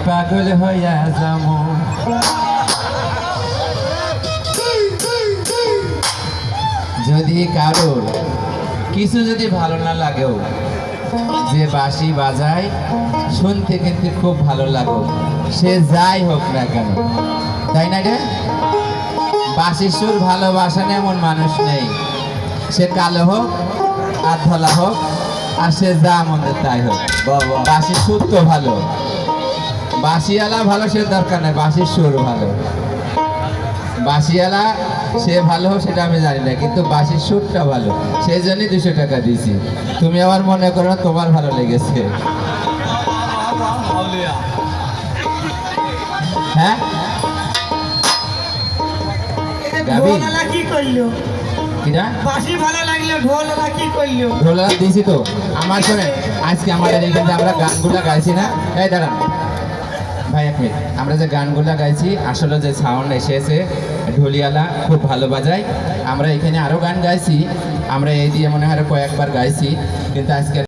পাগল হইয়া যামু। যদি কারোর কিছু যদি ভালো না লাগেও, যে বাঁশি বাজায় শুনতে কিন্তু খুব ভালো লাগো, সে যাই হোক না কেন, তাই না রে? বাঁশির সুর ভালোবাসা না এমন মানুষ নেই, সে কালো হোক আর ধলা হোক আর সে যা মনে তাই হোক, বাঁশির সুর তো ভালো। বাঁশিওয়ালা ভালো সে দরকার নেই, বাঁশির সুর ভালো। বাঁশিওয়ালা সে ভালো হোক সেটা আমি জানি না, কিন্তু বাঁশির সুরটা ভালো, সেই জন্যই 200 টাকা দিয়েছি। তুমি আবার মনে করো তোমার ভালো লেগেছে। হ্যাঁ ঢোলওয়ালা কি করলো? কিনা বাঁশি ভালো লাগলো, ঢোলওয়ালা কি করলো? ঢোলা দিয়েছি তো। আমার শোনে, আজকে আমাদের এখানে আমরা গানগুলা গাইছি না, এই দাঁড়ান ভাই এক মিনিট, আমরা যে গানগুলা গাইছি আসলে যে সাউন্ড এসেছে ঢোলিয়ালা খুব ভালো বাজায়। আমরা এখানে আরও গান গাইছি, আমরা এই দিয়ে মনে হয় আরো কয়েকবার গাইছি, কিন্তু আজকে